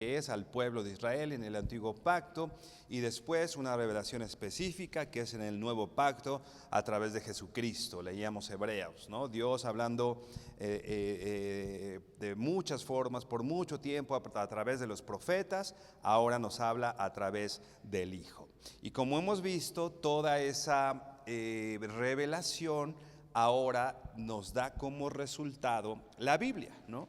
es al pueblo de Israel en el antiguo pacto, y después una revelación específica que es en el nuevo pacto a través de Jesucristo. Leíamos Hebreos, ¿no? Dios hablando de muchas formas, por mucho tiempo a través de los profetas, ahora nos habla a través del Hijo. Y como hemos visto, toda esa revelación ahora nos da como resultado la Biblia, ¿no?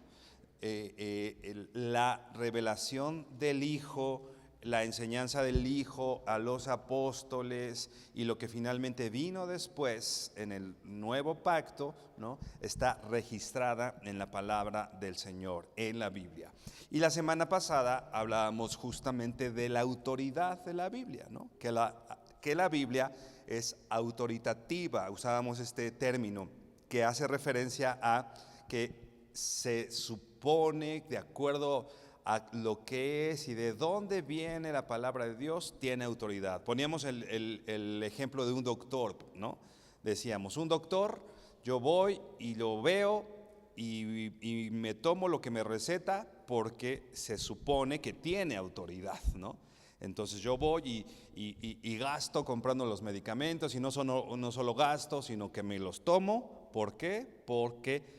La revelación del Hijo, la enseñanza del Hijo a los apóstoles y lo que finalmente vino después en el nuevo pacto, ¿no? Está registrada en la palabra del Señor, en la Biblia. Y la semana pasada hablábamos justamente de la autoridad de la Biblia, ¿no? Que la Biblia es autoritativa. Usábamos este término que hace referencia a que se supone, de acuerdo a lo que es y de dónde viene la palabra de Dios, tiene autoridad. Poníamos el ejemplo de un doctor, ¿no? Decíamos, un doctor, yo voy y lo veo y me tomo lo que me receta porque se supone que tiene autoridad, ¿no? Entonces yo voy y gasto comprando los medicamentos, y no solo gasto, sino que me los tomo. ¿Por qué? Porque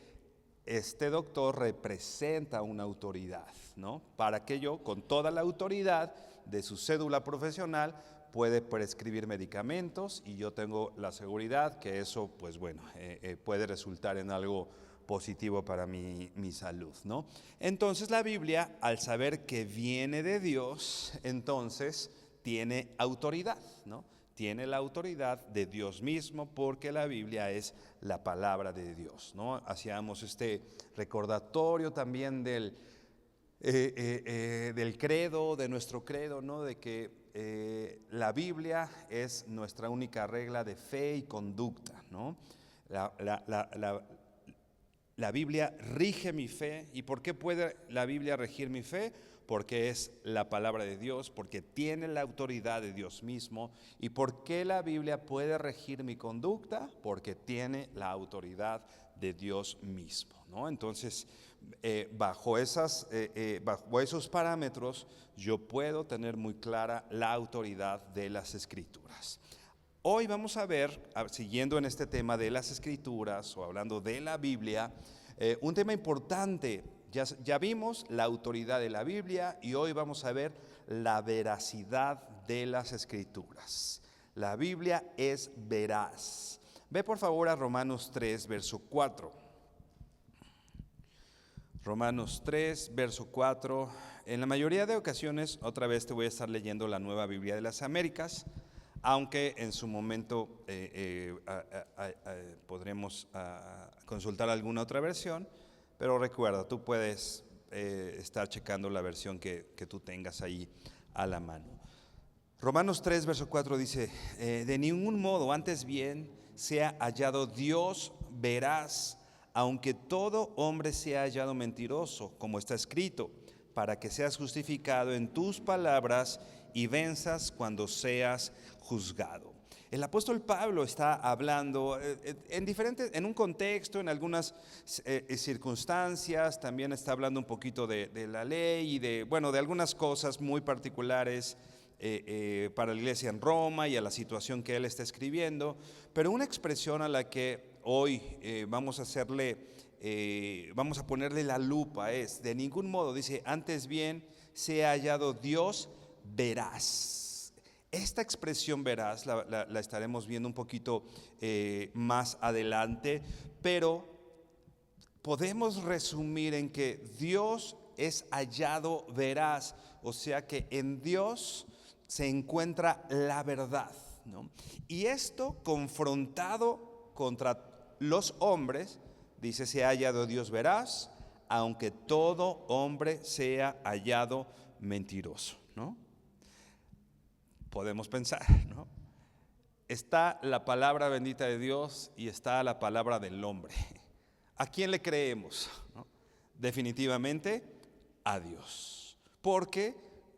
este doctor representa una autoridad, ¿no? Para que yo, con toda la autoridad de su cédula profesional, puede prescribir medicamentos, y yo tengo la seguridad que eso, pues bueno, puede resultar en algo positivo para mi salud, ¿no? Entonces la Biblia, al saber que viene de Dios, entonces tiene autoridad, ¿no? Tiene la autoridad de Dios mismo, porque la Biblia es la palabra de Dios, ¿no? Hacíamos este recordatorio también del credo, de nuestro credo, ¿no? De que la Biblia es nuestra única regla de fe y conducta, ¿no? La Biblia rige mi fe. ¿Y por qué puede la Biblia regir mi fe? Porque es la palabra de Dios, porque tiene la autoridad de Dios mismo. ¿Y por qué la Biblia puede regir mi conducta? Porque tiene la autoridad de Dios mismo, ¿no? Entonces, bajo esos parámetros, yo puedo tener muy clara la autoridad de las Escrituras. Hoy vamos a ver, siguiendo en este tema de las Escrituras o hablando de la Biblia, un tema importante. Ya vimos la autoridad de la Biblia, y hoy vamos a ver la veracidad de las Escrituras. La Biblia es veraz. Ve por favor a Romanos 3, verso 4. Romanos 3, verso 4. En la mayoría de ocasiones, otra vez te voy a estar leyendo la Nueva Biblia de las Américas, aunque en su momento podremos consultar alguna otra versión, pero recuerda, tú puedes estar checando la versión que tú tengas ahí a la mano. Romanos 3, verso 4 dice, de ningún modo, antes bien, sea hallado Dios veraz, aunque todo hombre sea hallado mentiroso, como está escrito, para que seas justificado en tus palabras y venzas cuando seas juzgado. El apóstol Pablo está hablando en un contexto, en algunas circunstancias, también está hablando un poquito de la ley y de algunas cosas muy particulares para la iglesia en Roma y a la situación que él está escribiendo, pero una expresión a la que hoy vamos a ponerle la lupa es, de ningún modo, dice, antes bien sea hallado Dios veraz. Esta expresión veraz la estaremos viendo un poquito más adelante, pero podemos resumir en que Dios es hallado veraz, o sea que en Dios se encuentra la verdad, ¿no? Y esto confrontado contra los hombres, dice, se ha hallado Dios veraz, aunque todo hombre sea hallado mentiroso, ¿no? Podemos pensar, ¿no? Está la palabra bendita de Dios y está la palabra del hombre. ¿A quién le creemos? ¿No? Definitivamente a Dios, porque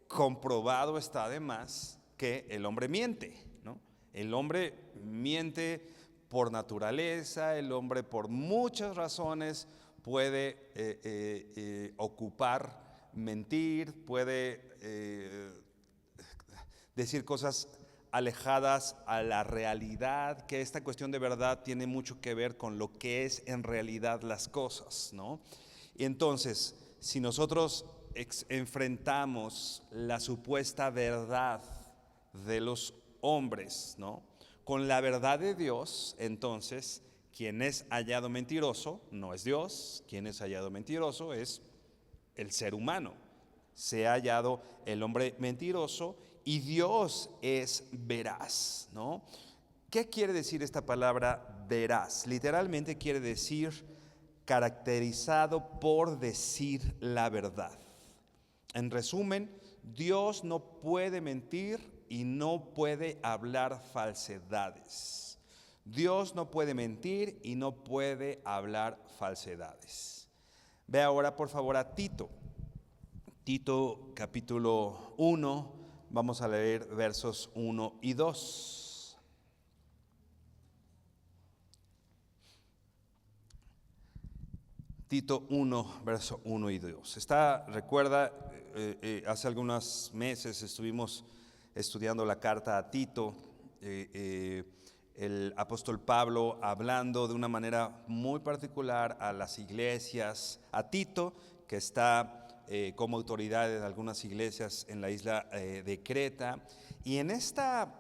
comprobado está además que el hombre miente, ¿no? El hombre miente por naturaleza, el hombre por muchas razones puede ocupar mentir, puede decir cosas alejadas a la realidad, que esta cuestión de verdad tiene mucho que ver con lo que es en realidad las cosas, ¿no? Y entonces, si nosotros enfrentamos la supuesta verdad de los hombres, ¿no?, con la verdad de Dios, entonces quien es hallado mentiroso no es Dios, quien es hallado mentiroso es el ser humano. Se ha hallado el hombre mentiroso y Dios es veraz, ¿no? ¿Qué quiere decir esta palabra veraz? Literalmente quiere decir caracterizado por decir la verdad. En resumen, Dios no puede mentir y no puede hablar falsedades. Dios no puede mentir y no puede hablar falsedades. Ve ahora por favor a Tito. Tito capítulo 1, vamos a leer versos 1 y 2. Tito 1, verso 1 y 2. Recuerda, hace algunos meses estuvimos estudiando la carta a Tito, el apóstol Pablo hablando de una manera muy particular a las iglesias, a Tito, que está como autoridad en algunas iglesias en la isla de Creta. Y en esta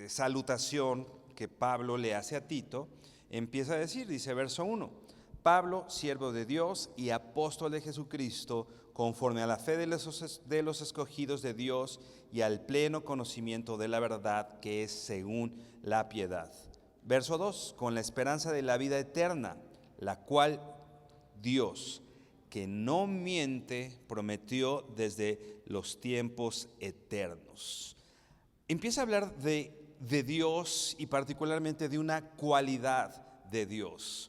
salutación que Pablo le hace a Tito, empieza a decir, dice verso 1, Pablo, siervo de Dios y apóstol de Jesucristo, conforme a la fe de los escogidos de Dios y al pleno conocimiento de la verdad que es según la piedad. Verso 2, con la esperanza de la vida eterna, la cual Dios, que no miente, prometió desde los tiempos eternos. Empieza a hablar de Dios y particularmente de una cualidad de Dios.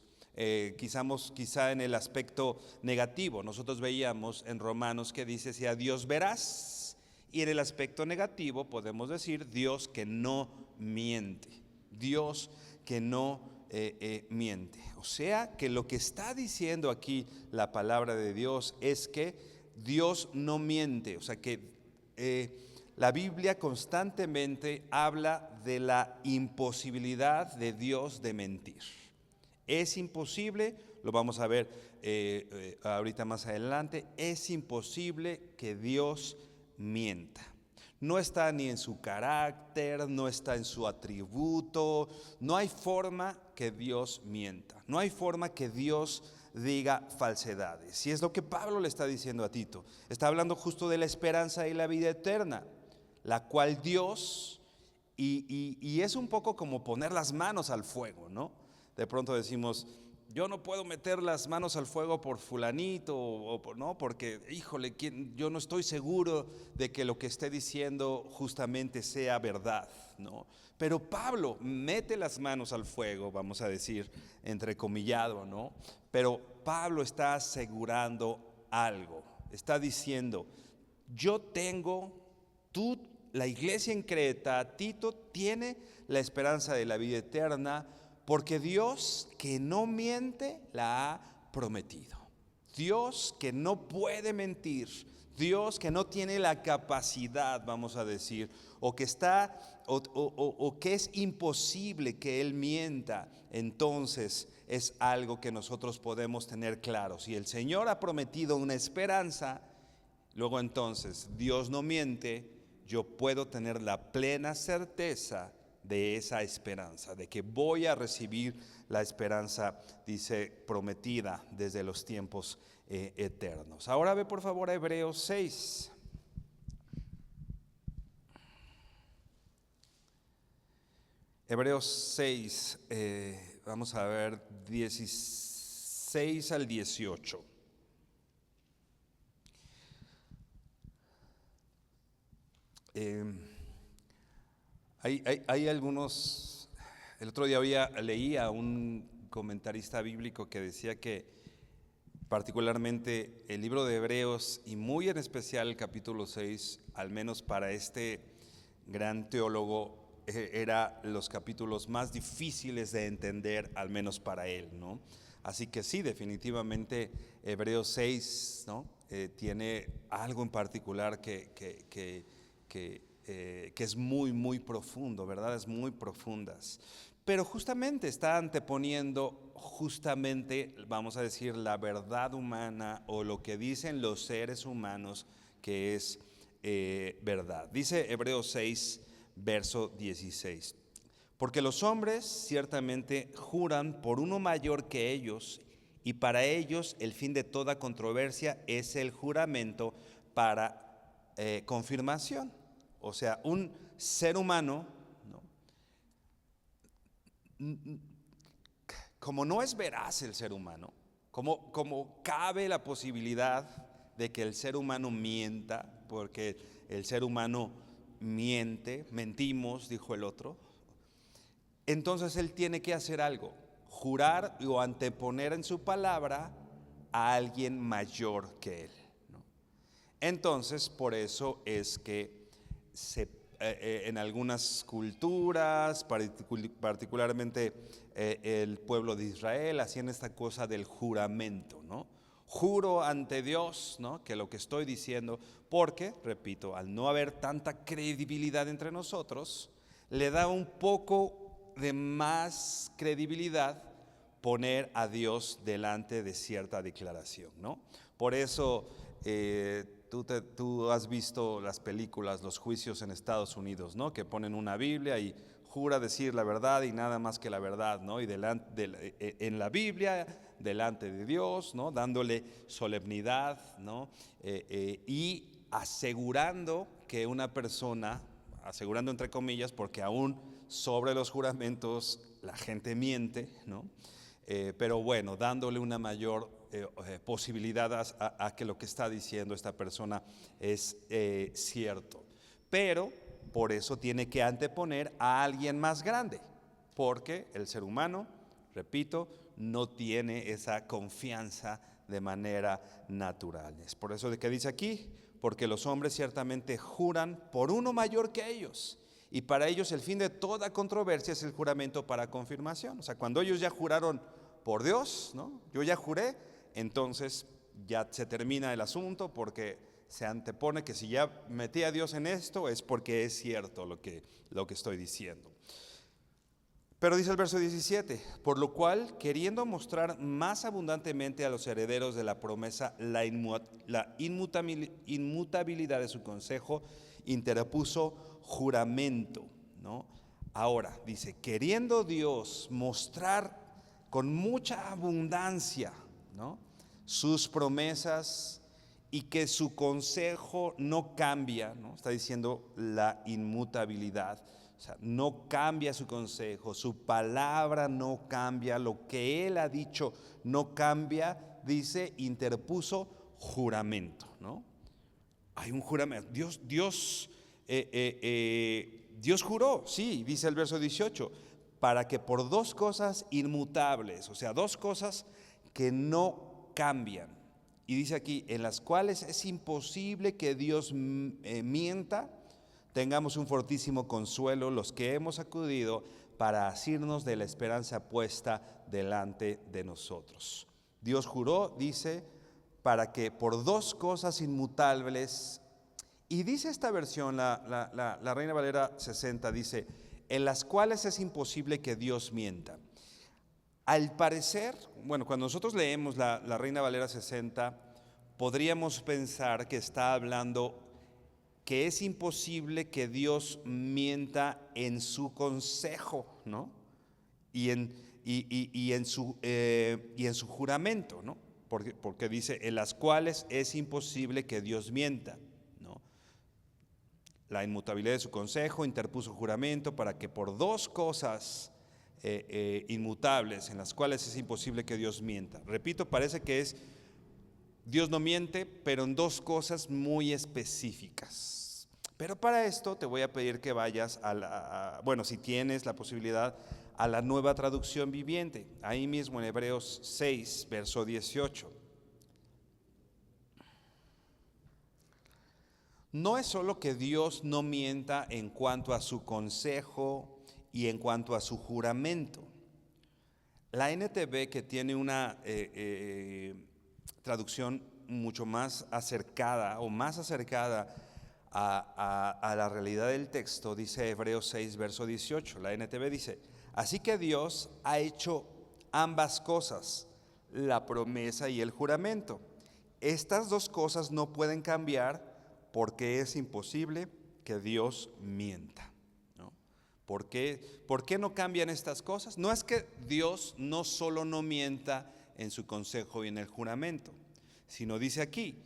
Quizá en el aspecto negativo, nosotros veíamos en Romanos que dice sea Dios veraz, y en el aspecto negativo podemos decir Dios que no miente, Dios que no miente. O sea que lo que está diciendo aquí la palabra de Dios es que Dios no miente, o sea que la Biblia constantemente habla de la imposibilidad de Dios de mentir. Es imposible, lo vamos a ver ahorita más adelante, es imposible que Dios mienta. No está ni en su carácter, no está en su atributo, no hay forma que Dios mienta, no hay forma que Dios diga falsedades. Y es lo que Pablo le está diciendo a Tito. Está hablando justo de la esperanza y la vida eterna, la cual Dios, y es un poco como poner las manos al fuego, ¿no? De pronto decimos, yo no puedo meter las manos al fuego por fulanito, no, porque, híjole, yo no estoy seguro de que lo que esté diciendo justamente sea verdad, ¿no? Pero Pablo mete las manos al fuego, vamos a decir, entrecomillado, ¿no? Pero Pablo está asegurando algo, está diciendo, la iglesia en Creta, Tito, tiene la esperanza de la vida eterna, porque Dios que no miente la ha prometido. Dios que no puede mentir, Dios que no tiene la capacidad, vamos a decir, o que es imposible que Él mienta, entonces es algo que nosotros podemos tener claro. Si el Señor ha prometido una esperanza, luego entonces Dios no miente, yo puedo tener la plena certeza de esa esperanza, de que voy a recibir la esperanza, dice, prometida desde los tiempos eternos. Ahora ve por favor a Hebreos 6. Hebreos 6, vamos a ver 16 al 18. Hay algunos, el otro día leía a un comentarista bíblico que decía que particularmente el libro de Hebreos y muy en especial el capítulo 6, al menos para este gran teólogo, era los capítulos más difíciles de entender, al menos para él, ¿no? Así que sí, definitivamente Hebreos 6, ¿no? Tiene algo en particular que es muy, muy profundo, verdades muy profundas. Pero justamente está anteponiendo, vamos a decir, la verdad humana o lo que dicen los seres humanos que es verdad. Dice Hebreos 6, verso 16. Porque los hombres ciertamente juran por uno mayor que ellos, y para ellos el fin de toda controversia es el juramento para confirmación. O sea, un ser humano, ¿no? Como no es veraz el ser humano, como cabe la posibilidad de que el ser humano mienta, porque el ser humano mentimos, dijo el otro, entonces él tiene que hacer algo, jurar o anteponer en su palabra a alguien mayor que él, ¿no? Entonces, por eso es que en algunas culturas, particularmente el pueblo de Israel, hacían esta cosa del juramento, ¿no? Juro ante Dios, ¿no?, que lo que estoy diciendo, porque, repito, al no haber tanta credibilidad entre nosotros, le da un poco de más credibilidad poner a Dios delante de cierta declaración, ¿no? Por eso tú has visto las películas, los juicios en Estados Unidos, ¿no?, que ponen una Biblia y jura decir la verdad y nada más que la verdad, ¿no? Y en la Biblia, delante de Dios, ¿no?, dándole solemnidad, ¿no? Y asegurando que una persona, asegurando entre comillas, porque aún sobre los juramentos la gente miente, ¿no? Pero bueno, dándole una mayor posibilidad a que lo que está diciendo esta persona es cierto. Pero por eso tiene que anteponer a alguien más grande, porque el ser humano, repito, no tiene esa confianza de manera natural. Es por eso de que dice aquí, porque los hombres ciertamente juran por uno mayor que ellos, y para ellos el fin de toda controversia es el juramento para confirmación. O sea, cuando ellos ya juraron por Dios, ¿no?, yo ya juré, entonces ya se termina el asunto, porque se antepone que si ya metí a Dios en esto es porque es cierto lo que estoy diciendo. Pero dice el verso 17, por lo cual, queriendo mostrar más abundantemente a los herederos de la promesa la inmutabilidad de su consejo, interpuso juramento, ¿no? Ahora, dice, queriendo Dios mostrar con mucha abundancia, ¿no?, sus promesas y que su consejo no cambia, ¿no?, está diciendo la inmutabilidad. O sea, no cambia su consejo, su palabra no cambia, lo que él ha dicho no cambia, dice, interpuso juramento, ¿no? Hay un juramento. Dios juró, sí, dice el verso 18, para que por dos cosas inmutables, o sea, dos cosas que no cambian, y dice aquí, en las cuales es imposible que Dios mienta, tengamos un fortísimo consuelo los que hemos acudido para asirnos de la esperanza puesta delante de nosotros. Dios juró, dice, para que por dos cosas inmutables, y dice esta versión, la Reina Valera 60, dice, en las cuales es imposible que Dios mienta. Al parecer, bueno, cuando nosotros leemos la Reina Valera 60, podríamos pensar que está hablando que es imposible que Dios mienta en su consejo, ¿no?, y en su juramento, ¿no?, porque dice, en las cuales es imposible que Dios mienta, ¿no? La inmutabilidad de su consejo, interpuso juramento para que por dos cosas inmutables en las cuales es imposible que Dios mienta. Repito, parece que es Dios no miente, pero en dos cosas muy específicas. Pero para esto te voy a pedir que vayas bueno, si tienes la posibilidad, a la Nueva Traducción Viviente, ahí mismo en Hebreos 6, verso 18. No es solo que Dios no mienta en cuanto a su consejo y en cuanto a su juramento. La NTV, que tiene una traducción mucho más acercada o más acercada a la realidad del texto, dice Hebreos 6, verso 18. La NTV dice: así que Dios ha hecho ambas cosas, la promesa y el juramento. Estas dos cosas no pueden cambiar porque es imposible que Dios mienta. ¿Por qué no cambian estas cosas? No es que Dios no solo no mienta en su consejo y en el juramento, sino dice aquí,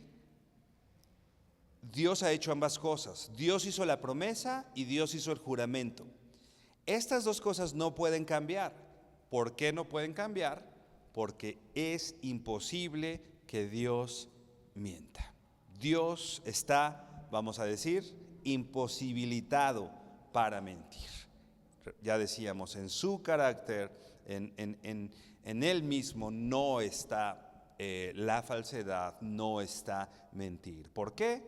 Dios ha hecho ambas cosas. Dios hizo la promesa y Dios hizo el juramento. Estas dos cosas no pueden cambiar. ¿Por qué no pueden cambiar? Porque es imposible que Dios mienta. Dios está, vamos a decir, imposibilitado para mentir. Ya decíamos, en su carácter, en él mismo no está la falsedad, no está mentir. ¿Por qué?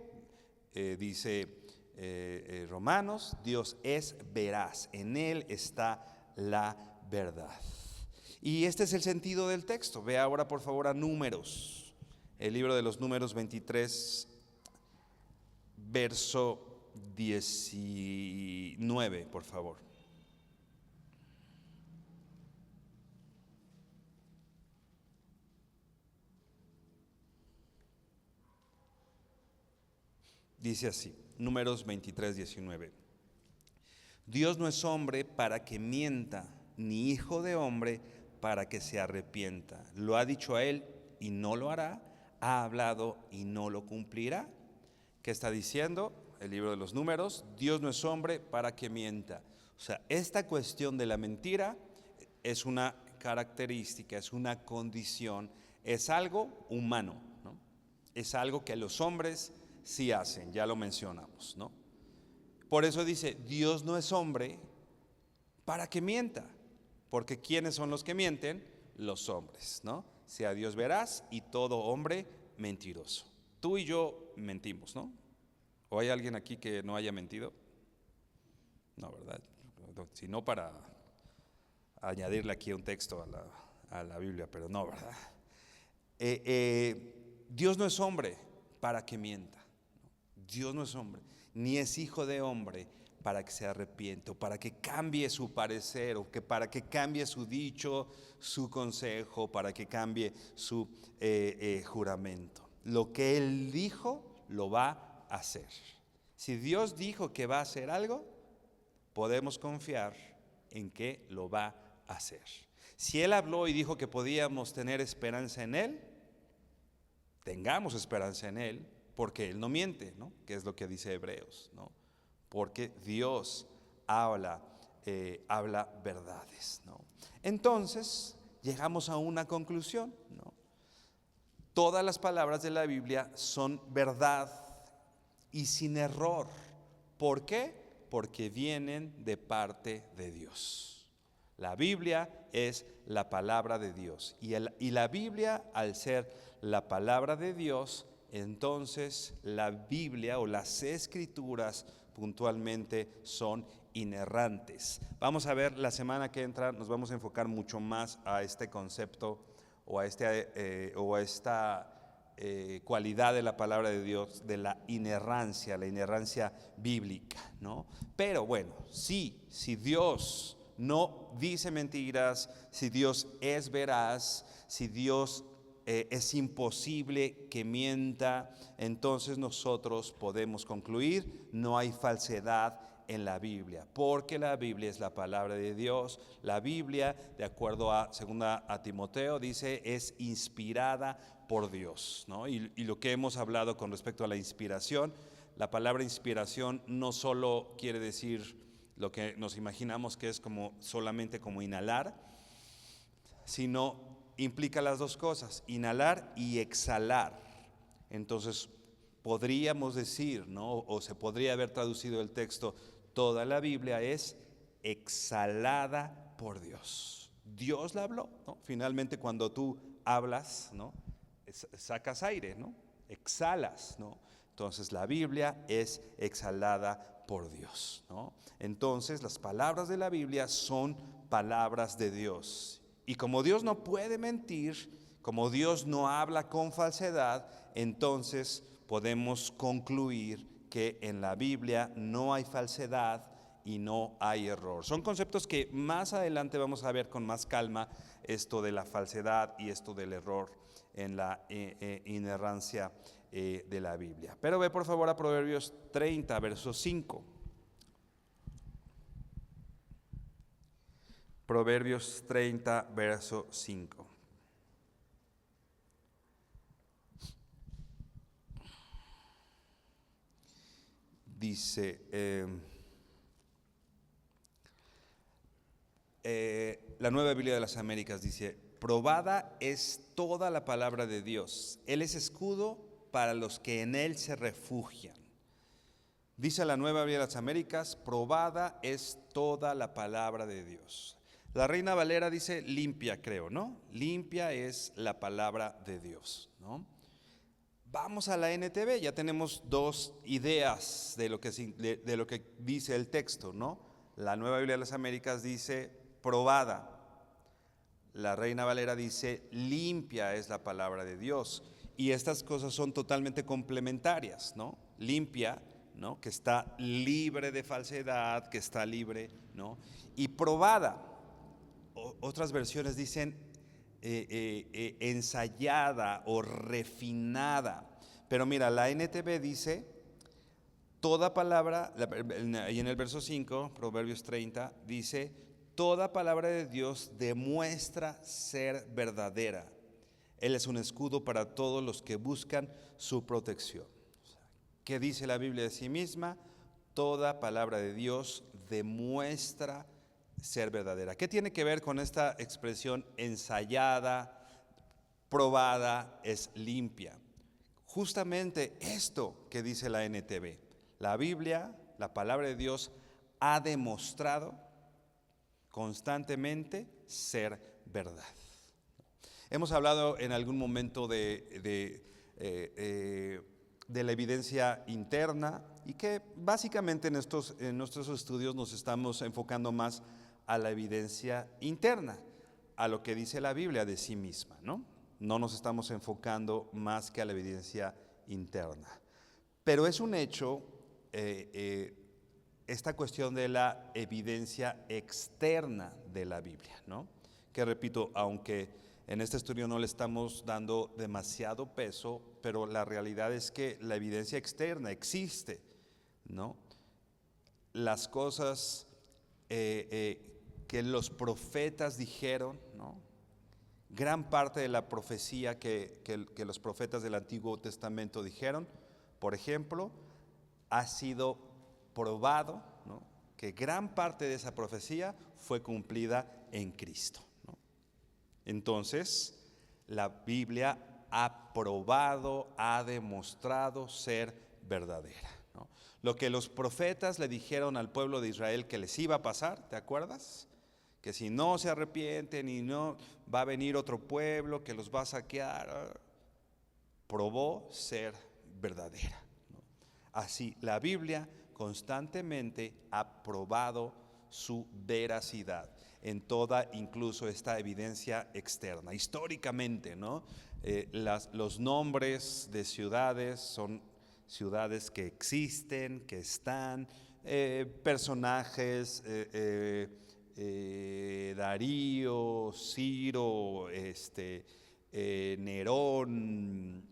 Dice Romanos, Dios es veraz, en él está la verdad. Y este es el sentido del texto. Ve ahora por favor a Números, el libro de los Números 23, verso 19, por favor. Dice así, Números 23, 19. Dios no es hombre para que mienta, ni hijo de hombre para que se arrepienta. Lo ha dicho a él y no lo hará, ha hablado y no lo cumplirá. ¿Qué está diciendo el libro de los Números? Dios no es hombre para que mienta. O sea, esta cuestión de la mentira es una característica, es una condición, es algo humano, ¿no? Es algo que los hombres sí hacen, ya lo mencionamos, ¿no? Por eso dice, Dios no es hombre para que mienta, porque ¿quiénes son los que mienten? Los hombres, ¿no? Sea Dios veraz y todo hombre mentiroso. Tú y yo mentimos, ¿no? ¿O hay alguien aquí que no haya mentido? No, ¿verdad? Si no, para añadirle aquí un texto a la Biblia, pero no, ¿verdad? Dios no es hombre para que mienta. Dios no es hombre, ni es hijo de hombre para que se arrepienta, o para que cambie su parecer, o que para que cambie su dicho, su consejo, para que cambie su juramento. Lo que Él dijo, lo va a hacer. Si Dios dijo que va a hacer algo, podemos confiar en que lo va a hacer. Si Él habló y dijo que podíamos tener esperanza en Él, tengamos esperanza en Él, porque Él no miente, ¿no? Que es lo que dice Hebreos, ¿no? Porque Dios habla verdades, ¿no? Entonces, llegamos a una conclusión, ¿no? Todas las palabras de la Biblia son verdad y sin error. ¿Por qué? Porque vienen de parte de Dios. La Biblia es la palabra de Dios. Y la Biblia, al ser la palabra de Dios, entonces la Biblia o las Escrituras puntualmente son inerrantes. Vamos a ver la semana que entra, nos vamos a enfocar mucho más a este concepto o a esta cualidad de la palabra de Dios, de la inerrancia bíblica, ¿no? Pero bueno, si Dios no dice mentiras, si Dios es veraz, si Dios es imposible que mienta, entonces nosotros podemos concluir, no hay falsedad en la Biblia, porque la Biblia es la palabra de Dios. La Biblia, de acuerdo a 2 a Timoteo, dice es inspirada por Dios, ¿no? Y lo que hemos hablado con respecto a la inspiración, la palabra inspiración no solo quiere decir lo que nos imaginamos que es como solamente como inhalar, sino implica las dos cosas, inhalar y exhalar. Entonces podríamos decir, ¿no? O se podría haber traducido el texto, toda la Biblia es exhalada por Dios. Dios la habló, ¿no? Finalmente cuando tú hablas, ¿no? Sacas aire, ¿no? Exhalas, ¿no? Entonces la Biblia es exhalada por Dios, ¿no? Entonces las palabras de la Biblia son palabras de Dios. Y como Dios no puede mentir, como Dios no habla con falsedad, entonces podemos concluir que en la Biblia no hay falsedad y no hay error. Son conceptos que más adelante vamos a ver con más calma, esto de la falsedad y esto del error en la inerrancia de la Biblia. Pero ve por favor a Proverbios 30, verso 5. Proverbios 30, verso 5. Dice, la Nueva Biblia de las Américas dice: probada es toda la palabra de Dios, Él es escudo para los que en Él se refugian. Dice la Nueva Biblia de las Américas: probada es toda la palabra de Dios. La Reina Valera dice limpia, creo, ¿no? Limpia es la palabra de Dios, ¿no? Vamos a la NTV, ya tenemos dos ideas de lo que dice el texto, ¿no? La Nueva Biblia de las Américas dice probada. La Reina Valera dice limpia es la palabra de Dios. Y estas cosas son totalmente complementarias, ¿no? Limpia, ¿no? Que está libre de falsedad, que está libre, ¿no? Y probada. Otras versiones dicen ensayada o refinada. Pero mira, la NTV dice toda palabra, y en el verso 5, Proverbios 30, dice: toda palabra de Dios demuestra ser verdadera. Él es un escudo para todos los que buscan su protección. ¿Qué dice la Biblia de sí misma? Toda palabra de Dios demuestra ser verdadera. ¿Qué tiene que ver con esta expresión ensayada, probada, es limpia? Justamente esto que dice la NTV. La Biblia, la palabra de Dios, ha demostrado constantemente ser verdad. Hemos hablado en algún momento de la evidencia interna, y que básicamente en nuestros estudios nos estamos enfocando más a la evidencia interna, a lo que dice la Biblia de sí misma, ¿no? No nos estamos enfocando más que a la evidencia interna. Pero es un hecho esta cuestión de la evidencia externa de la Biblia, ¿no? Que repito, aunque en este estudio no le estamos dando demasiado peso, pero la realidad es que la evidencia externa existe, ¿no? Las cosas que los profetas dijeron, ¿no? Gran parte de la profecía que los profetas del Antiguo Testamento dijeron, por ejemplo, ha sido probado, ¿no? Que gran parte de esa profecía fue cumplida en Cristo, ¿no? Entonces, la Biblia ha probado, ha demostrado ser verdadera, ¿no? Lo que los profetas le dijeron al pueblo de Israel que les iba a pasar, ¿te acuerdas? Que si no se arrepienten y no, va a venir otro pueblo que los va a saquear. Probó ser verdadera, ¿no? Así, la Biblia constantemente ha probado su veracidad en toda, incluso esta evidencia externa. Históricamente, ¿no? Los nombres de ciudades son ciudades que existen, que están, personajes, Darío, Ciro, Nerón,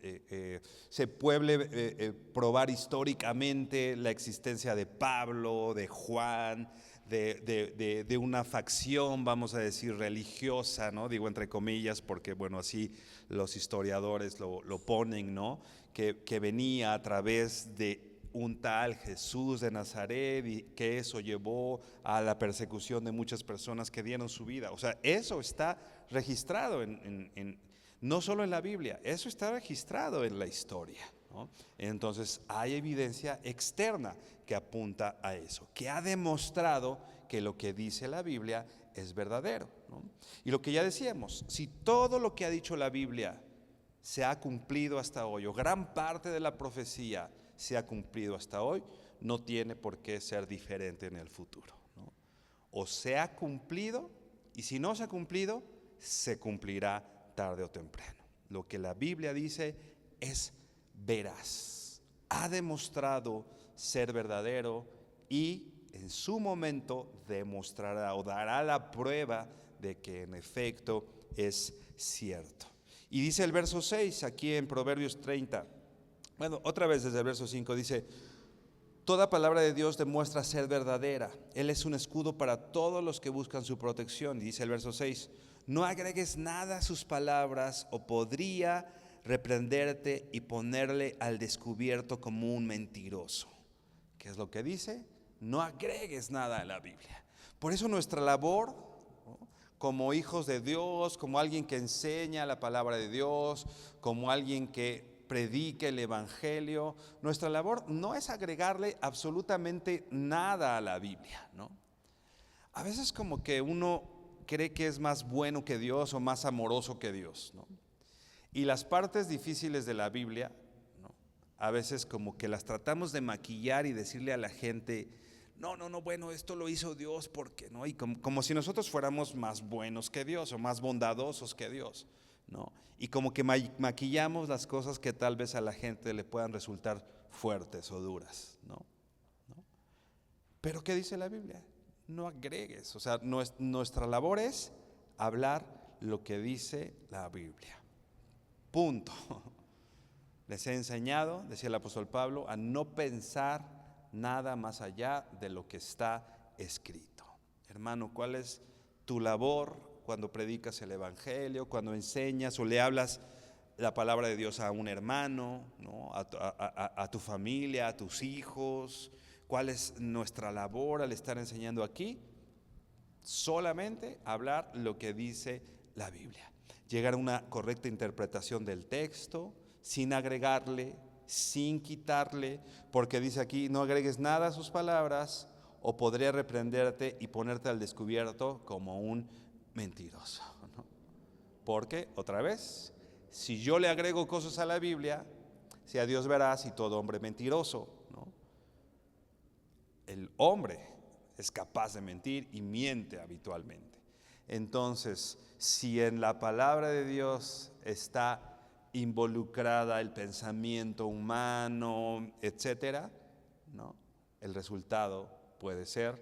se puede probar históricamente la existencia de Pablo, de Juan, de una facción, vamos a decir, religiosa, ¿no? Digo entre comillas porque, bueno, así los historiadores lo ponen, ¿no? Que venía a través de un tal Jesús de Nazaret, y que eso llevó a la persecución de muchas personas que dieron su vida. O sea, eso está registrado no solo en la Biblia, eso está registrado en la historia, ¿no? Entonces hay evidencia externa que apunta a eso, que ha demostrado que lo que dice la Biblia es verdadero, ¿no? Y lo que ya decíamos, si todo lo que ha dicho la Biblia se ha cumplido hasta hoy, o gran parte de la profecía se ha cumplido hasta hoy, no tiene por qué ser diferente en el futuro, ¿no? O se ha cumplido, y si no se ha cumplido, se cumplirá tarde o temprano. Lo que la Biblia dice es veraz, ha demostrado ser verdadero y en su momento demostrará o dará la prueba de que en efecto es cierto. Y dice el verso 6 aquí en Proverbios 30, bueno, otra vez desde el verso 5 dice: toda palabra de Dios demuestra ser verdadera. Él es un escudo para todos los que buscan su protección. Y dice el verso 6, no agregues nada a sus palabras o podría reprenderte y ponerle al descubierto como un mentiroso. ¿Qué es lo que dice? No agregues nada a la Biblia. Por eso nuestra labor, ¿no?, como hijos de Dios, como alguien que enseña la palabra de Dios, como alguien que predique el evangelio, nuestra labor no es agregarle absolutamente nada a la Biblia, ¿no? A veces como que uno cree que es más bueno que Dios o más amoroso que Dios, ¿no? Y las partes difíciles de la Biblia, ¿no?, a veces como que las tratamos de maquillar y decirle a la gente: no, bueno, esto lo hizo Dios porque, ¿no? Y como si nosotros fuéramos más buenos que Dios o más bondadosos que Dios, ¿no? Y como que maquillamos las cosas que tal vez a la gente le puedan resultar fuertes o duras, ¿no? Pero ¿qué dice la Biblia? No agregues, o sea, nuestra labor es hablar lo que dice la Biblia. Punto. Les he enseñado, decía el apóstol Pablo, a no pensar nada más allá de lo que está escrito. Hermano, ¿cuál es tu labor cuando predicas el evangelio, cuando enseñas o le hablas la palabra de Dios a un hermano, ¿no?, a tu familia, a tus hijos? ¿Cuál es nuestra labor al estar enseñando aquí? Solamente hablar lo que dice la Biblia, llegar a una correcta interpretación del texto, sin agregarle, sin quitarle, porque dice aquí: no agregues nada a sus palabras o podría reprenderte y ponerte al descubierto como un mentiroso, ¿no? Porque, otra vez, si yo le agrego cosas a la Biblia, sea Dios veraz y todo hombre mentiroso, ¿no? El hombre es capaz de mentir y miente habitualmente. Entonces, si en la palabra de Dios está involucrada el pensamiento humano, etcétera, ¿no?, el resultado puede ser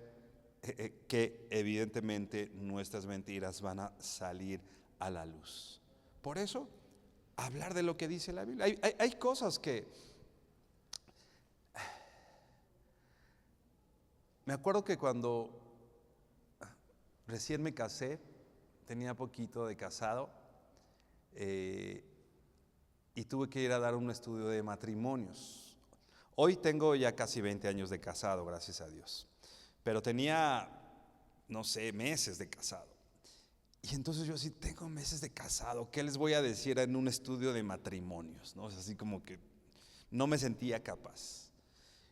que evidentemente nuestras mentiras van a salir a la luz. Por eso, hablar de lo que dice la Biblia. Hay cosas que... Me acuerdo que cuando recién me casé, tenía poquito de casado, y tuve que ir a dar un estudio de matrimonios. Hoy tengo ya casi 20 años de casado, gracias a Dios, pero tenía, no sé, meses de casado. Y entonces yo así, tengo meses de casado, ¿qué les voy a decir en un estudio de matrimonios?, ¿no? Es así como que no me sentía capaz.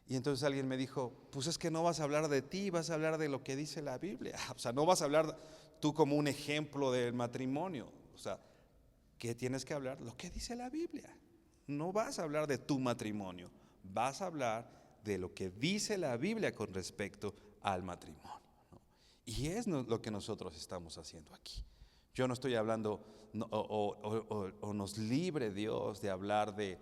Y entonces alguien me dijo: pues es que no vas a hablar de ti, vas a hablar de lo que dice la Biblia. O sea, no vas a hablar tú como un ejemplo del matrimonio. O sea, ¿qué tienes que hablar? Lo que dice la Biblia. No vas a hablar de tu matrimonio, vas a hablar de lo que dice la Biblia con respecto al matrimonio, ¿no? Y es lo que nosotros estamos haciendo aquí. Yo no estoy hablando, o nos libre Dios de hablar de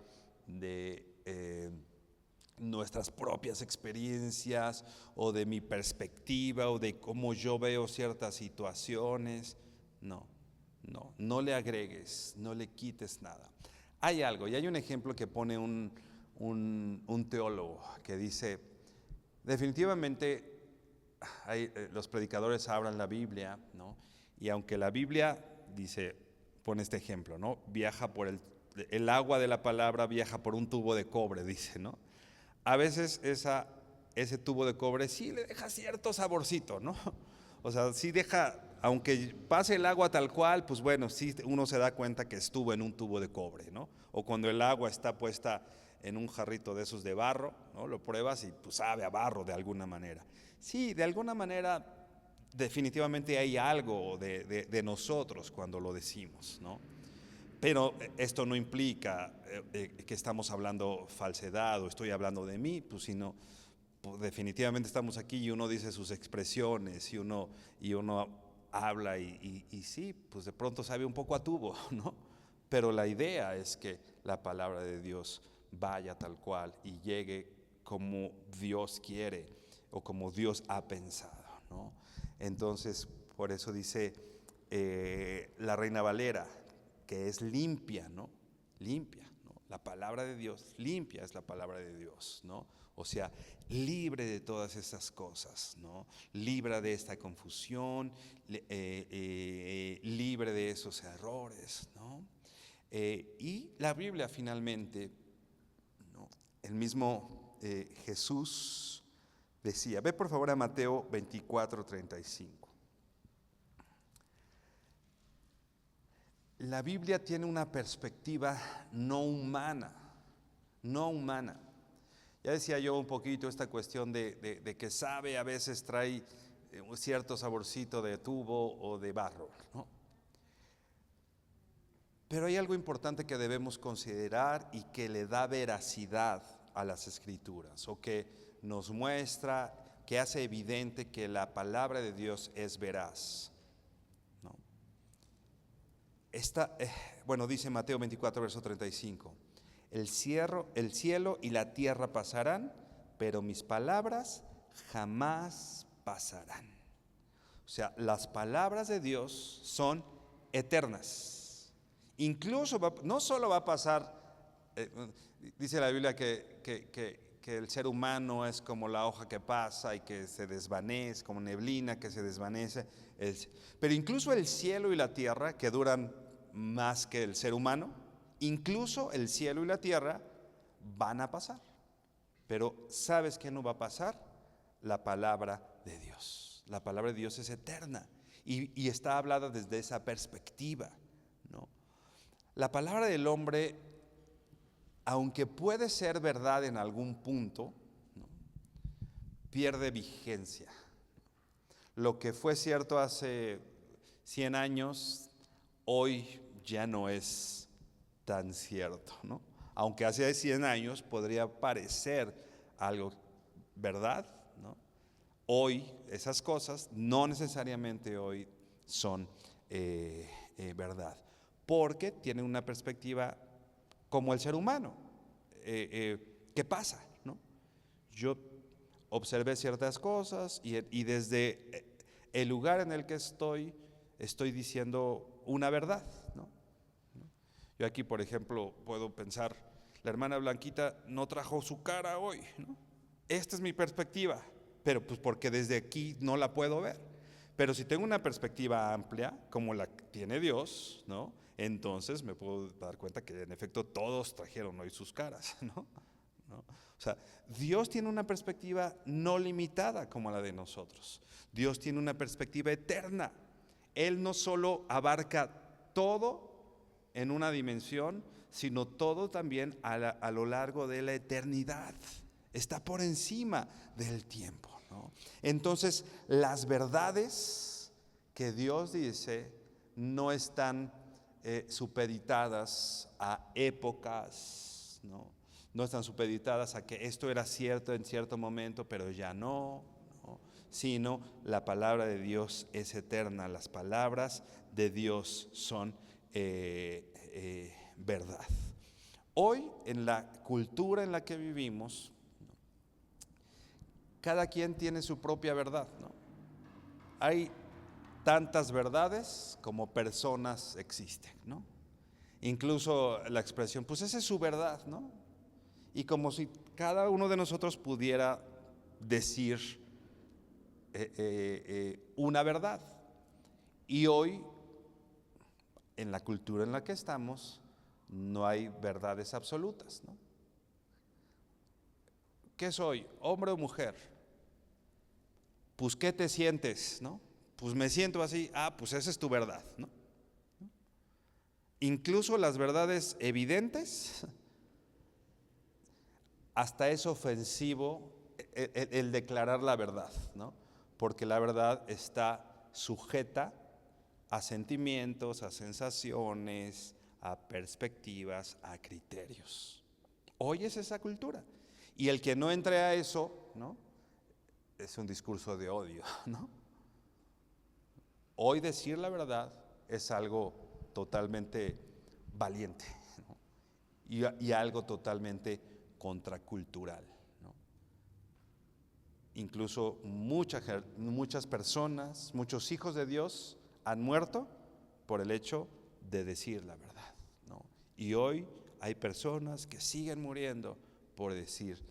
nuestras propias experiencias o de mi perspectiva o de cómo yo veo ciertas situaciones. No le agregues, no le quites nada. Hay algo, y hay un ejemplo que pone un teólogo que dice: definitivamente los predicadores hablan la Biblia, ¿no? Y aunque la Biblia, dice, pone este ejemplo, ¿no?, viaja por el agua de la palabra viaja por un tubo de cobre, dice, ¿no? A veces ese tubo de cobre sí le deja cierto saborcito, ¿no? O sea, sí deja, aunque pase el agua tal cual, pues bueno, sí uno se da cuenta que estuvo en un tubo de cobre, ¿no? O cuando el agua está puesta en un jarrito de esos de barro, ¿no?, lo pruebas y pues sabe a barro de alguna manera. Sí, de alguna manera definitivamente hay algo de nosotros cuando lo decimos, ¿no? Pero esto no implica que estamos hablando falsedad o estoy hablando de mí, pues sino pues definitivamente estamos aquí y uno dice sus expresiones y uno habla y sí, pues de pronto sabe un poco a tubo, ¿no? Pero la idea es que la palabra de Dios vaya tal cual y llegue como Dios quiere o como Dios ha pensado, ¿no? Entonces, por eso dice la Reina Valera, que es limpia, ¿no? Limpia, ¿no? La palabra de Dios, limpia es la palabra de Dios, ¿no? O sea, libre de todas esas cosas, ¿no? Libre de esta confusión, libre de esos errores, ¿no? Y la Biblia finalmente, ¿no? El mismo Jesús decía, ve por favor a Mateo 24:35. La Biblia tiene una perspectiva no humana, no humana. Ya decía yo un poquito esta cuestión de que sabe, a veces trae un cierto saborcito de tubo o de barro, ¿no? Pero hay algo importante que debemos considerar y que le da veracidad a las Escrituras, o que nos muestra, que hace evidente que la palabra de Dios es veraz, ¿no? Bueno, dice Mateo 24, verso 35. El cielo y la tierra pasarán, pero mis palabras jamás pasarán. O sea, las palabras de Dios son eternas. Incluso no solo va a pasar, dice la Biblia que el ser humano es como la hoja que pasa y que se desvanece, como neblina que se desvanece. Pero incluso el cielo y la tierra, que duran más que el ser humano, incluso el cielo y la tierra van a pasar. Pero ¿sabes qué no va a pasar? La palabra de Dios. La palabra de Dios es eterna y está hablada desde esa perspectiva, ¿no? La palabra del hombre, aunque puede ser verdad en algún punto, ¿no?, pierde vigencia. Lo que fue cierto hace 100 años, hoy ya no es tan cierto, ¿no? Aunque hace 100 años podría parecer algo verdad, ¿no? Hoy esas cosas no necesariamente hoy son verdad, porque tienen una perspectiva como el ser humano. ¿Qué pasa, no? Yo observé ciertas cosas y desde el lugar en el que estoy diciendo una verdad, ¿no? Yo aquí, por ejemplo, puedo pensar, la hermana Blanquita no trajo su cara hoy, ¿no? Esta es mi perspectiva, pero pues porque desde aquí no la puedo ver. Pero si tengo una perspectiva amplia, como la que tiene Dios, ¿no?, entonces me puedo dar cuenta que en efecto todos trajeron hoy sus caras, ¿no? O sea, Dios tiene una perspectiva no limitada como la de nosotros. Dios tiene una perspectiva eterna. Él no solo abarca todo en una dimensión, sino todo también a lo largo de la eternidad. Está por encima del tiempo, ¿no? Entonces, las verdades que Dios dice no están supeditadas a épocas, ¿no? No están supeditadas a que esto era cierto en cierto momento, pero ya no, ¿no? Sino la palabra de Dios es eterna. Las palabras de Dios son verdad. Hoy, en la cultura en la que vivimos, cada quien tiene su propia verdad, ¿no? Hay tantas verdades como personas existen, ¿no? Incluso la expresión, pues esa es su verdad, ¿no? Y como si cada uno de nosotros pudiera decir una verdad. Y hoy, en la cultura en la que estamos, no hay verdades absolutas, ¿no? ¿Qué soy? ¿Hombre o mujer? Pues ¿qué te sientes, no? Pues me siento así. Ah, pues esa es tu verdad, ¿no? Incluso las verdades evidentes, hasta es ofensivo el declarar la verdad, ¿no? Porque la verdad está sujeta a sentimientos, a sensaciones, a perspectivas, a criterios. Hoy es esa cultura. Y el que no entre a eso, ¿no?, es un discurso de odio, ¿no? Hoy decir la verdad es algo totalmente valiente, ¿no? y algo totalmente contracultural, ¿no? Incluso muchas personas, muchos hijos de Dios han muerto por el hecho de decir la verdad, ¿no? Y hoy hay personas que siguen muriendo por decir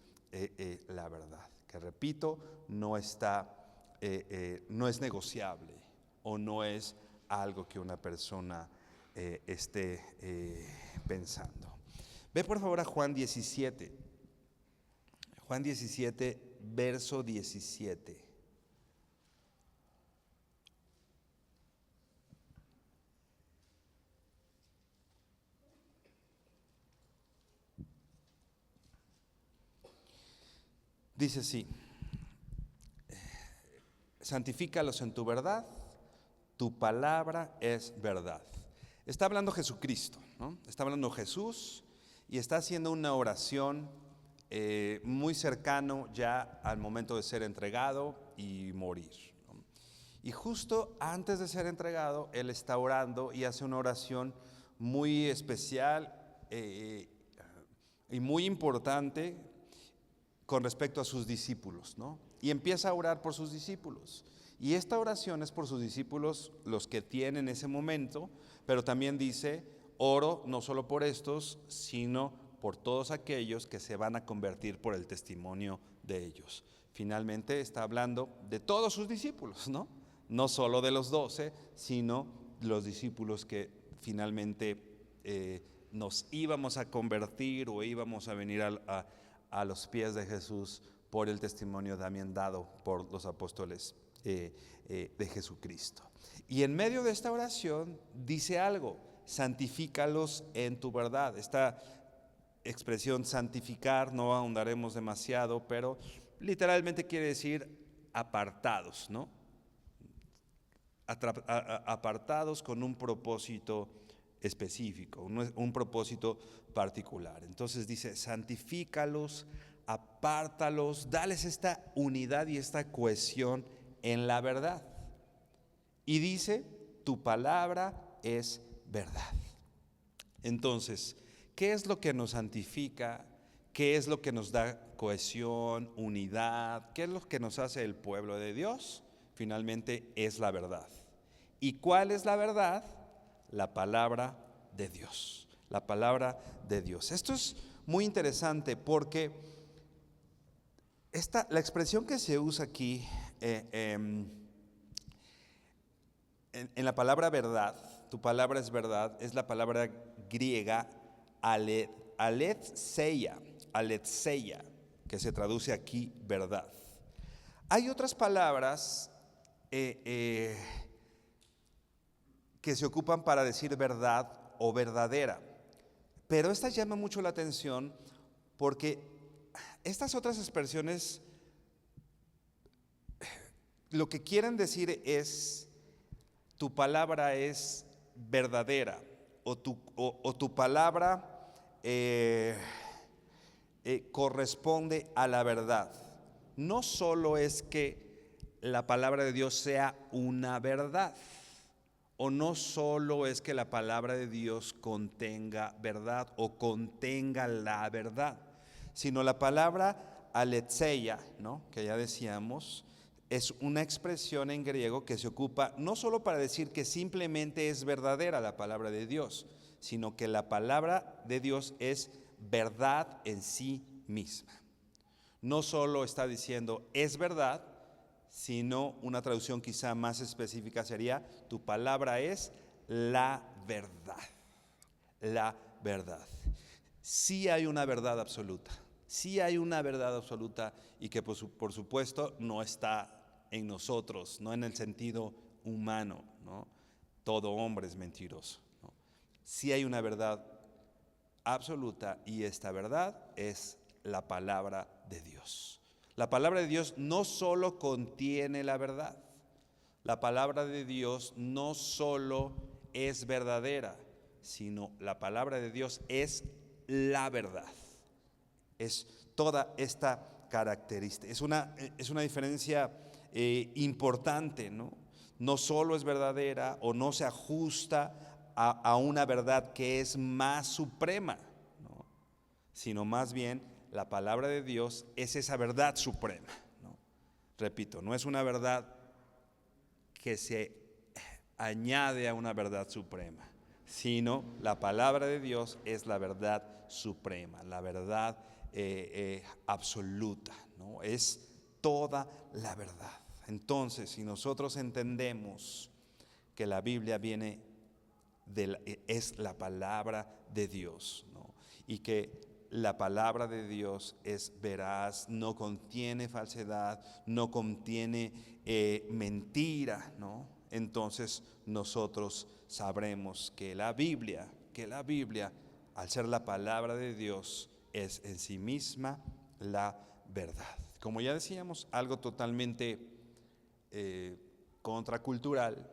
la verdad, que repito, no es negociable o no es algo que una persona esté pensando. Ve por favor a Juan 17, verso 17. Dice así: santifícalos en tu verdad, tu palabra es verdad. Está hablando Jesucristo, ¿no? Está hablando Jesús y está haciendo una oración muy cercano ya al momento de ser entregado y morir, ¿no? Y justo antes de ser entregado, Él está orando y hace una oración muy especial y muy importante con respecto a sus discípulos, ¿no? Y empieza a orar por sus discípulos. Y esta oración es por sus discípulos, los que tienen ese momento, pero también dice: oro no solo por estos, sino por todos aquellos que se van a convertir por el testimonio de ellos. Finalmente está hablando de todos sus discípulos, ¿no? No solo de los 12, sino los discípulos que finalmente nos íbamos a convertir o íbamos a venir a los pies de Jesús por el testimonio también dado por los apóstoles de Jesucristo. Y en medio de esta oración dice algo: santifícalos en tu verdad. Esta expresión santificar no ahondaremos demasiado, pero literalmente quiere decir apartados, ¿no? Apartados con un propósito específico, un propósito particular. Entonces dice: santifícalos, apártalos, dales esta unidad y esta cohesión en la verdad. Y dice: tu palabra es verdad. Entonces, ¿qué es lo que nos santifica? ¿Qué es lo que nos da cohesión, unidad? ¿Qué es lo que nos hace el pueblo de Dios? Finalmente es la verdad. ¿Y cuál es la verdad? La palabra de Dios. La palabra de Dios. Esto es muy interesante porque la expresión que se usa aquí en la palabra verdad, tu palabra es verdad, es la palabra griega aletheia, que se traduce aquí verdad. Hay otras palabras que se ocupan para decir verdad o verdadera, pero esta llama mucho la atención porque estas otras expresiones lo que quieren decir es: tu palabra es verdadera, o tu palabra corresponde a la verdad. No solo es que la palabra de Dios sea una verdad, o no solo es que la palabra de Dios contenga verdad o contenga la verdad, sino la palabra aletheia, ¿no? Que ya decíamos, es una expresión en griego que se ocupa no solo para decir que simplemente es verdadera la palabra de Dios, sino que la palabra de Dios es verdad en sí misma. No solo está diciendo es verdad, sino una traducción quizá más específica sería: tu palabra es la verdad. La verdad. Sí hay una verdad absoluta. Sí hay una verdad absoluta y que por supuesto no está en nosotros, no en el sentido humano, ¿no? Todo hombre es mentiroso, ¿no? Sí hay una verdad absoluta y esta verdad es la palabra de Dios. La palabra de Dios no solo contiene la verdad, la palabra de Dios no solo es verdadera, sino la palabra de Dios es la verdad. Es toda esta característica. Es una diferencia importante, ¿no? no solo es verdadera o no se ajusta a una verdad que es más suprema, ¿no? Sino más bien la palabra de Dios es esa verdad suprema, ¿no? Repito, no es una verdad que se añade a una verdad suprema, sino la palabra de Dios es la verdad suprema, la verdad absoluta, ¿no? Es toda la verdad. Entonces, si nosotros entendemos que la Biblia es la palabra de Dios, ¿no? Y que la palabra de Dios es veraz, no contiene falsedad, no contiene mentira, ¿no? Entonces nosotros sabremos que la Biblia, al ser la palabra de Dios, es en sí misma la verdad. Como ya decíamos, algo totalmente contracultural,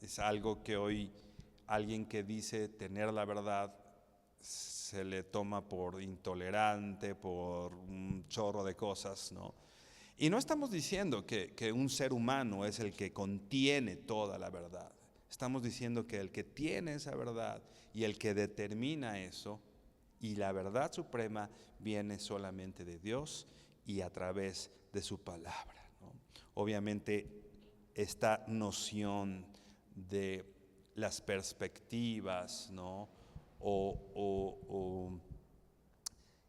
es algo que hoy alguien que dice tener la verdad se le toma por intolerante, por un chorro de cosas, ¿no? Y no estamos diciendo que un ser humano es el que contiene toda la verdad. Estamos diciendo que el que tiene esa verdad y el que determina eso, y la verdad suprema viene solamente de Dios y a través de su palabra, ¿no? Obviamente esta noción de las perspectivas, ¿no? O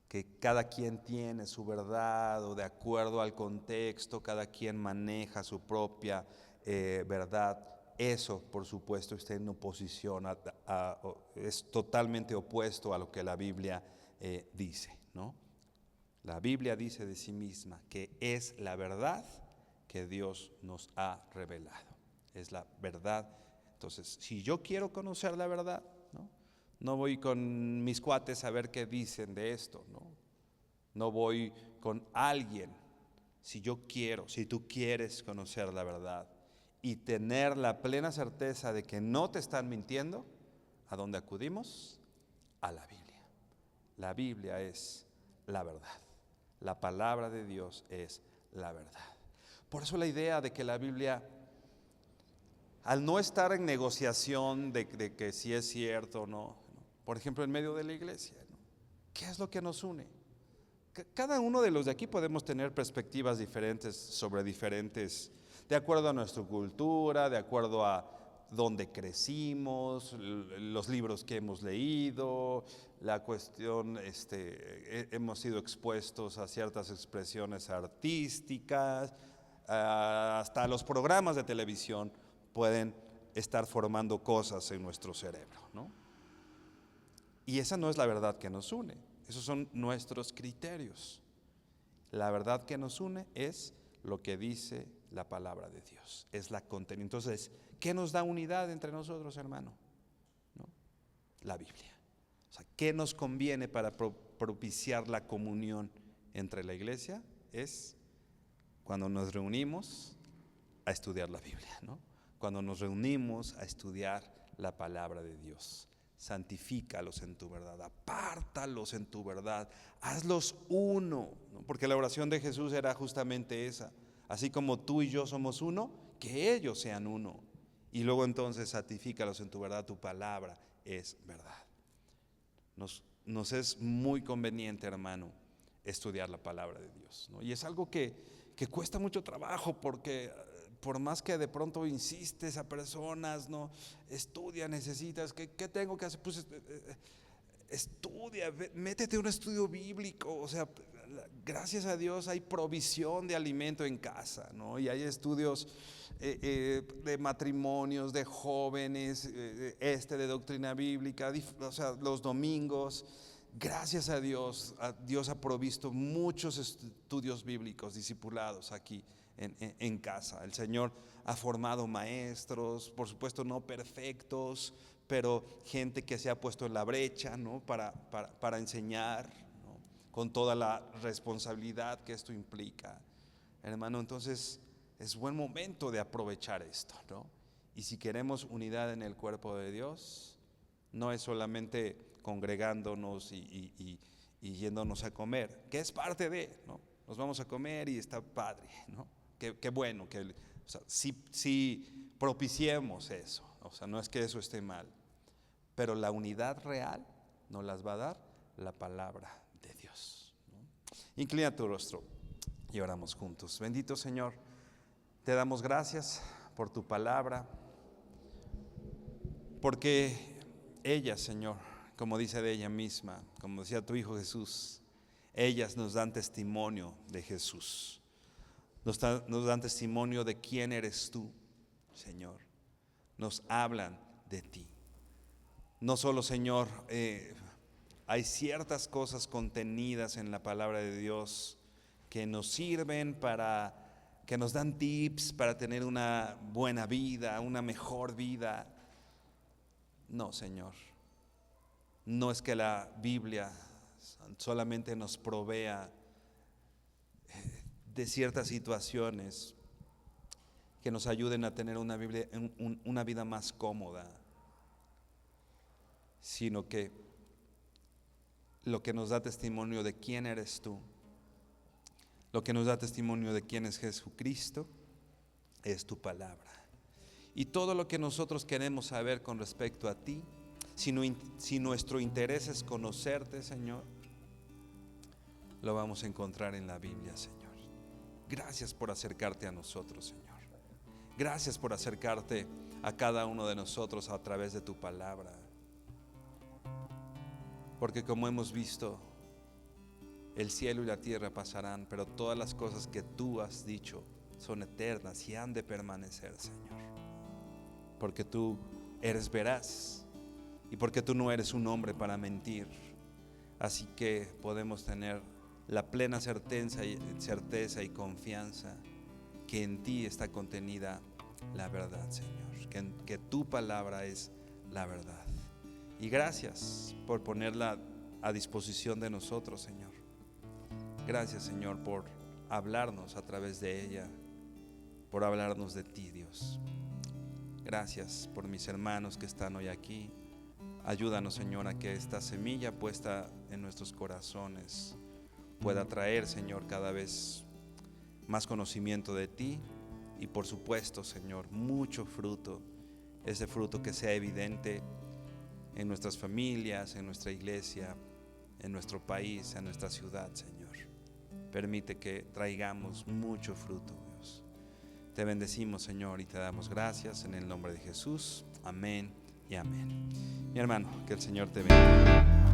que cada quien tiene su verdad, o de acuerdo al contexto cada quien maneja su propia verdad. Eso, por supuesto, está en oposición es totalmente opuesto a lo que la Biblia dice, ¿no? La Biblia dice de sí misma que es la verdad que Dios nos ha revelado. Es la verdad. Entonces, si yo quiero conocer la verdad, ¿no? No voy con mis cuates a ver qué dicen de esto, ¿no? No voy con alguien. Si tú quieres conocer la verdad y tener la plena certeza de que no te están mintiendo, ¿a dónde acudimos? A la Biblia. La Biblia es la verdad. La palabra de Dios es la verdad. Por eso la idea de que la Biblia, al no estar en negociación de que si es cierto o no, por ejemplo, en medio de la iglesia, ¿no? ¿Qué es lo que nos une? Cada uno de los de aquí podemos tener perspectivas diferentes sobre diferentes, de acuerdo a nuestra cultura, de acuerdo a dónde crecimos, los libros que hemos leído, la cuestión, hemos sido expuestos a ciertas expresiones artísticas, hasta los programas de televisión pueden estar formando cosas en nuestro cerebro, ¿no? Y esa no es la verdad que nos une, esos son nuestros criterios. La verdad que nos une es lo que dice la palabra de Dios, es la contenido. Entonces, ¿qué nos da unidad entre nosotros, hermano? ¿No? La Biblia. O sea, ¿qué nos conviene para propiciar la comunión entre la iglesia? Es cuando nos reunimos a estudiar la Biblia, ¿no? Cuando nos reunimos a estudiar la palabra de Dios. Santifícalos en tu verdad, apártalos en tu verdad, hazlos uno, ¿no? Porque la oración de Jesús era justamente esa: así como tú y yo somos uno, que ellos sean uno. Y luego entonces santifícalos en tu verdad, tu palabra es verdad. Nos es muy conveniente, hermano, estudiar la palabra de Dios, ¿no? Y es algo que cuesta mucho trabajo, porque por más que de pronto insistes a personas, ¿no? Estudia, necesitas, ¿qué tengo que hacer? Pues estudia, métete a un estudio bíblico. O sea, gracias a Dios hay provisión de alimento en casa, ¿no? Y hay estudios de matrimonios, de jóvenes, de doctrina bíblica, o sea, los domingos. Gracias a Dios ha provisto muchos estudios bíblicos discipulados aquí en casa. El Señor ha formado maestros, por supuesto no perfectos, pero gente que se ha puesto en la brecha, ¿no? para enseñar, ¿no? Con toda la responsabilidad que esto implica, hermano. Entonces es buen momento de aprovechar esto, ¿no? Y si queremos unidad en el cuerpo de Dios, no es solamente congregándonos y yéndonos a comer, que es parte de, ¿no? Nos vamos a comer y está padre, ¿no? Qué bueno, o sea, sí propiciemos eso. O sea, no es que eso esté mal, pero la unidad real nos las va a dar la palabra de Dios, ¿no? Inclina tu rostro y oramos juntos. Bendito Señor, te damos gracias por tu palabra, porque ella, Señor, como dice de ella misma, como decía tu Hijo Jesús, ellas nos dan testimonio de Jesús, nos dan testimonio de quién eres tú, Señor. Nos hablan de ti. No solo, Señor, hay ciertas cosas contenidas en la palabra de Dios que nos sirven que nos dan tips para tener una buena vida, una mejor vida. No, Señor, no es que la Biblia solamente nos provea de ciertas situaciones que nos ayuden a tener una vida más cómoda, sino que lo que nos da testimonio de quién eres tú, lo que nos da testimonio de quién es Jesucristo, es tu palabra. Y todo lo que nosotros queremos saber con respecto a ti, si nuestro interés es conocerte, Señor, lo vamos a encontrar en la Biblia, Señor. Gracias por acercarte a nosotros, Señor. Gracias por acercarte a cada uno de nosotros a través de tu palabra. Porque como hemos visto, el cielo y la tierra pasarán, pero todas las cosas que tú has dicho son eternas y han de permanecer, Señor. Porque tú eres veraz y porque tú no eres un hombre para mentir. Así que podemos tener la plena certeza y confianza que en ti está contenida la verdad, Señor, que tu palabra es la verdad. Y gracias por ponerla a disposición de nosotros, Señor. Gracias, Señor, por hablarnos a través de ella, por hablarnos de ti, Dios. Gracias por mis hermanos que están hoy aquí. Ayúdanos, Señor, a que esta semilla puesta en nuestros corazones pueda traer, Señor, cada vez más conocimiento de ti y, por supuesto, Señor, mucho fruto. Ese fruto que sea evidente en nuestras familias, en nuestra iglesia, en nuestro país, en nuestra ciudad, Señor. Permite que traigamos mucho fruto, Dios. Te bendecimos, Señor, y te damos gracias en el nombre de Jesús. Amén y amén. Mi hermano, que el Señor te bendiga.